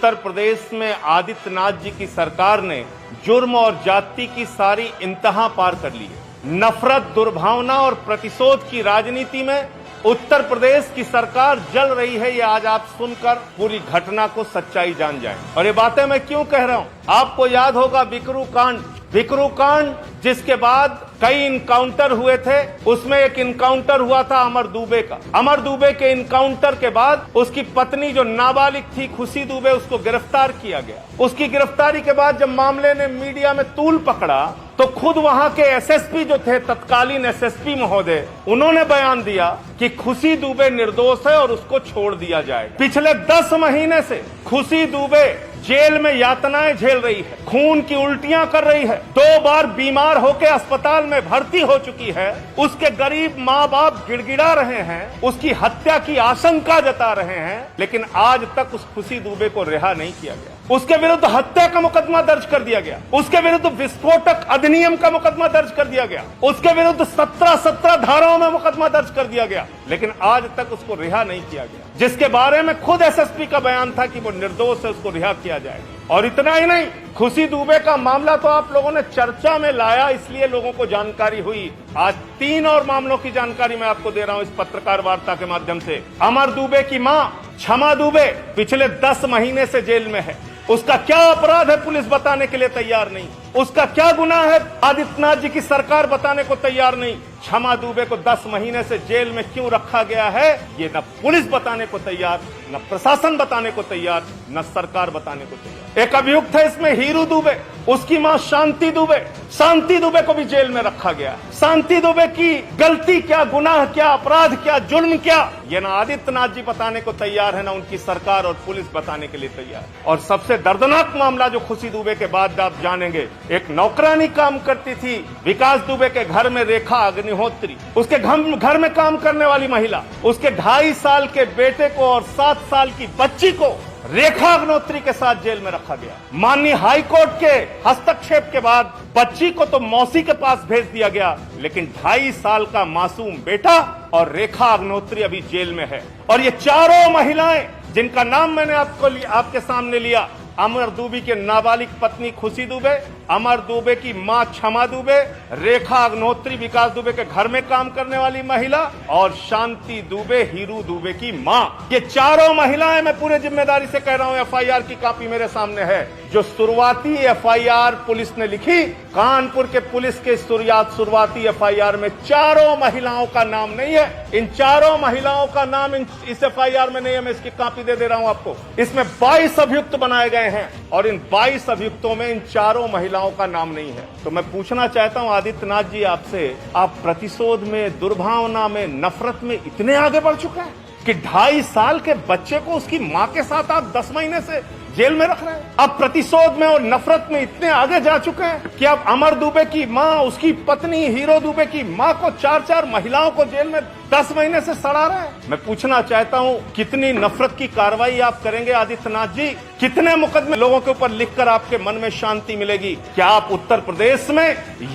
उत्तर प्रदेश में आदित्यनाथ जी की सरकार ने जुर्म और जाति की सारी इंतहा पार कर ली है। नफरत, दुर्भावना और प्रतिशोध की राजनीति में उत्तर प्रदेश की सरकार जल रही है। ये आज आप सुनकर पूरी घटना को सच्चाई जान जाएं। और ये बातें मैं क्यों कह रहा हूं, आपको याद होगा विकरू कांड जिसके बाद कई इनकाउंटर हुए थे। उसमें एक इनकाउंटर हुआ था अमर दुबे का। अमर दुबे के इनकाउंटर के बाद उसकी पत्नी जो नाबालिग थी खुशी दुबे, उसको गिरफ्तार किया गया। उसकी गिरफ्तारी के बाद जब मामले ने मीडिया में तूल पकड़ा तो खुद वहां के एसएसपी जो थे, तत्कालीन एसएसपी महोदय, उन्होंने बयान दिया कि खुशी दुबे निर्दोष है और उसको छोड़ दिया जाए। पिछले 10 महीने से खुशी दुबे जेल में यातनाएं झेल रही है, खून की उल्टियां कर रही है, 2 बार बीमार होकर अस्पताल में भर्ती हो चुकी है। उसके गरीब माँ बाप गिड़गिड़ा रहे हैं, उसकी हत्या की आशंका जता रहे हैं, लेकिन आज तक उस खुशी दुबे को रिहा नहीं किया गया। उसके विरुद्ध हत्या का मुकदमा दर्ज कर दिया गया, उसके विरुद्ध विस्फोटक अधिनियम का मुकदमा दर्ज कर दिया गया, उसके विरुद्ध 17 धाराओं में मुकदमा दर्ज कर दिया गया, लेकिन आज तक उसको रिहा नहीं किया गया। जिसके बारे में खुद एसएसपी का बयान था कि वो निर्दोष है, उसको रिहा किया जाएगा। और इतना ही नहीं, खुशी दुबे का मामला तो आप लोगों ने चर्चा में लाया, इसलिए लोगों को जानकारी हुई। आज 3 और मामलों की जानकारी मैं आपको दे रहा हूं इस पत्रकार वार्ता के माध्यम से। अमर दुबे की मां क्षमा दुबे पिछले 10 महीने से जेल में है। उसका क्या अपराध है पुलिस बताने के लिए तैयार नहीं। उसका क्या गुनाह है आदित्यनाथ जी की सरकार बताने को तैयार नहीं। क्षमा दुबे को 10 महीने से जेल में क्यों रखा गया है, ये न पुलिस बताने को तैयार, न प्रशासन बताने को तैयार, न सरकार बताने को तैयार। एक अभियुक्त है इसमें हीरू दुबे, उसकी मां शांति दुबे को भी जेल में रखा गया। शांति दुबे की गलती क्या, गुनाह क्या, अपराध क्या, जुल्म क्या, ये न आदित्यनाथ जी बताने को तैयार है, न उनकी सरकार और पुलिस बताने के लिए तैयार। और सबसे दर्दनाक मामला जो खुशी दुबे के बाद आप जानेंगे, एक नौकरानी काम करती थी विकास दुबे के घर में, रेखा अग्निहोत्री, उसके घर में काम करने वाली महिला, उसके 2.5 साल के बेटे को और 7 साल की बच्ची को रेखा अग्निहोत्री के साथ जेल में रखा गया। माननीय हाईकोर्ट के हस्तक्षेप के बाद बच्ची को तो मौसी के पास भेज दिया गया, लेकिन 2.5 साल का मासूम बेटा और रेखा अग्निहोत्री अभी जेल में है। और ये चारों महिलाएं जिनका नाम मैंने आपके सामने लिया, अमर दुबे की नाबालिग पत्नी खुशी दुबे, अमर दुबे की मां क्षमा दुबे, रेखा अग्निहोत्री विकास दुबे के घर में काम करने वाली महिला, और शांति दुबे हीरू दुबे की मां, ये चारों महिलाएं, मैं पूरे जिम्मेदारी से कह रहा हूं, एफआईआर की कॉपी मेरे सामने है। जो शुरुआती एफआईआर पुलिस ने लिखी, कानपुर के पुलिस के शुरुआती एफआईआर में चारों महिलाओं का नाम नहीं है। इन चारों महिलाओं का नाम इस एफआईआर में नहीं है। मैं इसकी कॉपी दे रहा हूं आपको। इसमें 22 अभियुक्त बनाए गए हैं और इन 22 अभियुक्तों में इन चारों महिलाओं का नाम नहीं है। तो मैं पूछना चाहता हूं आदित्यनाथ जी आपसे, आप प्रतिशोध में, दुर्भावना में, नफरत में इतने आगे बढ़ चुके हैं कि 2.5 साल के बच्चे को उसकी मां के साथ आप 10 महीने से जेल में रख रहे हैं। अब प्रतिशोध में और नफरत में इतने आगे जा चुके हैं कि अब अमर दुबे की मां, उसकी पत्नी हीरो दुबे की मां को 4 महिलाओं को जेल में 10 महीने से सड़ा रहे हैं। मैं पूछना चाहता हूं, कितनी नफरत की कार्रवाई आप करेंगे आदित्यनाथ जी? कितने मुकदमे लोगों के ऊपर लिखकर आपके मन में शांति मिलेगी? क्या आप उत्तर प्रदेश में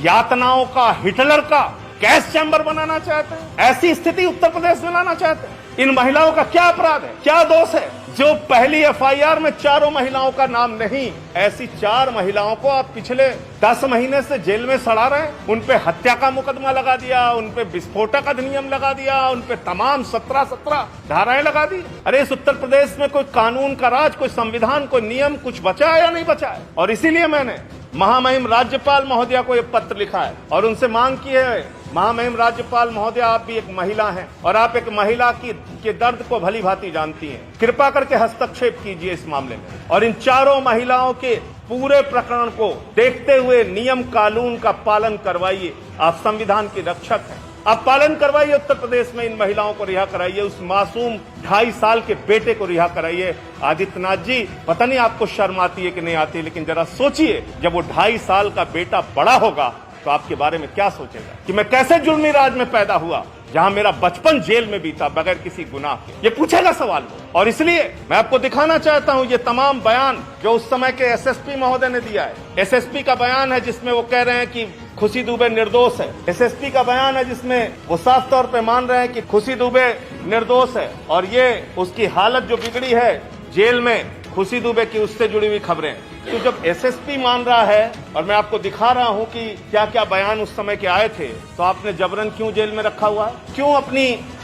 यातनाओं का, हिटलर का गैस चैम्बर बनाना चाहते हैं? ऐसी स्थिति उत्तर प्रदेश में लाना चाहते हैं? इन महिलाओं का क्या अपराध है, क्या दोष है जो पहली एफआईआर में चारों महिलाओं का नाम नहीं? ऐसी 4 महिलाओं को आप पिछले 10 महीने से जेल में सड़ा रहे हैं। उन पे हत्या का मुकदमा लगा दिया, उन पे विस्फोटक अधिनियम लगा दिया, उन पे तमाम 17 धाराएं लगा दी। अरे इस उत्तर प्रदेश में कोई कानून का राज, कोई संविधान, कोई नियम कुछ बचा है या नहीं बचा है? और इसीलिए मैंने महामहिम राज्यपाल महोदया को यह पत्र लिखा है और उनसे मांग की है, महामहिम राज्यपाल महोदया, आप भी एक महिला हैं और आप एक महिला के दर्द को भली भांति जानती हैं। कृपा करके हस्तक्षेप कीजिए इस मामले में और इन चारों महिलाओं के पूरे प्रकरण को देखते हुए नियम कानून का पालन करवाइए। आप संविधान के रक्षक हैं, आप पालन करवाइए। उत्तर प्रदेश में इन महिलाओं को रिहा कराइए, उस मासूम 2.5 साल के बेटे को रिहा कराइए। आदित्यनाथ जी, पता नहीं आपको शर्म आती है कि नहीं आती, लेकिन जरा सोचिए, जब वो 2.5 साल का बेटा बड़ा होगा तो आपके बारे में क्या सोचेगा कि मैं कैसे जुल्मी राज में पैदा हुआ, जहां मेरा बचपन जेल में बीता बगैर किसी गुनाह के। ये पूछेगा सवाल वो। और इसलिए मैं आपको दिखाना चाहता हूं ये तमाम बयान जो उस समय के एसएसपी महोदय ने दिया है। एसएसपी का बयान है जिसमें वो कह रहे हैं कि खुशी दुबे निर्दोष है। एसएसपी का बयान है जिसमें वो साफ तौर पे मान रहे हैं कि खुशी दुबे निर्दोष है और ये उसकी हालत जो बिगड़ी है जेल में, खुशी दुबे की उससे जुड़ी हुई खबरें। तो जब एसएसपी मान रहा है और मैं आपको दिखा रहा हूं कि क्या क्या बयान उस समय के आए थे, तो आपने जबरन क्यों जेल में रखा हुआ है? क्यों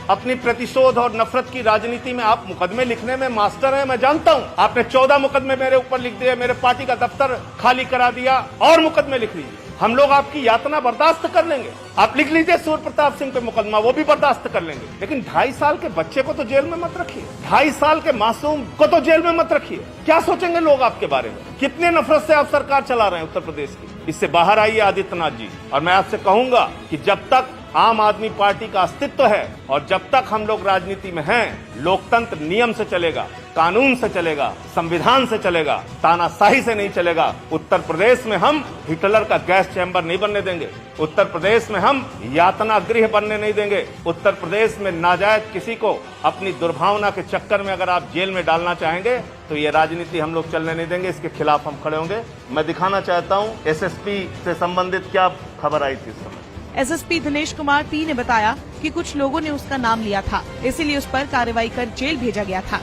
अपनी प्रतिशोध और नफरत की राजनीति में आप मुकदमे लिखने में मास्टर हैं, मैं जानता हूं। आपने 14 मुकदमे मेरे ऊपर लिख दिए, मेरे पार्टी का दफ्तर खाली करा दिया, और मुकदमे लिख लीजिए। हम लोग आपकी यातना बर्दाश्त कर लेंगे। आप लिख लीजिए सूर्य प्रताप सिंह पे मुकदमा, वो भी बर्दाश्त कर लेंगे। लेकिन 2.5 साल के बच्चे को तो जेल में मत रखिए, 2.5 साल के मासूम को तो जेल में मत रखिए। क्या सोचेंगे लोग आपके बारे में? कितने नफरत से आप सरकार चला रहे हैं उत्तर प्रदेश की। इससे बाहर आइए आदित्यनाथ जी, और मैं आपसे कहूंगा कि जब तक आम आदमी पार्टी का अस्तित्व है और जब तक हम लोग राजनीति में हैं, लोकतंत्र नियम से चलेगा, कानून से चलेगा, संविधान से चलेगा, तानाशाही से नहीं चलेगा। उत्तर प्रदेश में हम हिटलर का गैस चैम्बर नहीं बनने देंगे। उत्तर प्रदेश में हम यातना गृह बनने नहीं देंगे। उत्तर प्रदेश में नाजायज किसी को अपनी दुर्भावना के चक्कर में अगर आप जेल में डालना चाहेंगे तो ये राजनीति हम लोग चलने नहीं देंगे। इसके खिलाफ हम खड़े होंगे। मैं दिखाना चाहता हूँ एसएसपी से संबंधित क्या खबर आई थी इस समय। एसएसपी दिनेश कुमार टी ने बताया कि कुछ लोगों ने उसका नाम लिया था, इसीलिए उस पर कार्रवाई कर जेल भेजा गया था।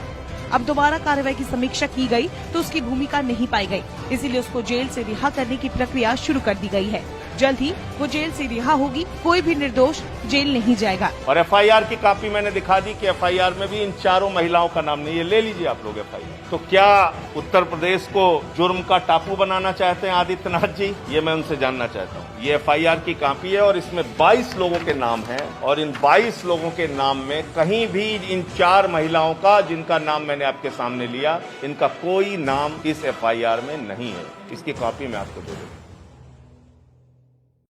अब दोबारा कार्रवाई की समीक्षा की गई तो उसकी भूमिका नहीं पाई गई, इसीलिए उसको जेल से रिहा करने की प्रक्रिया शुरू कर दी गई है। जल्द ही वो जेल से रिहा होगी, कोई भी निर्दोष जेल नहीं जाएगा। और एफआईआर की कॉपी मैंने दिखा दी कि एफआईआर में भी इन 4 महिलाओं का नाम नहीं है। ले लीजिए आप लोग एफआईआर। तो क्या उत्तर प्रदेश को जुर्म का टापू बनाना चाहते हैं आदित्यनाथ जी? ये मैं उनसे जानना चाहता हूँ। ये एफआईआर की कॉपी है और इसमें 22 लोगों के नाम हैं, और इन 22 लोगों के नाम में कहीं भी इन 4 महिलाओं का, जिनका नाम मैंने आपके सामने लिया, इनका कोई नाम इस एफआईआर में नहीं है। इसकी कॉपी मैं आपको दे दूँ।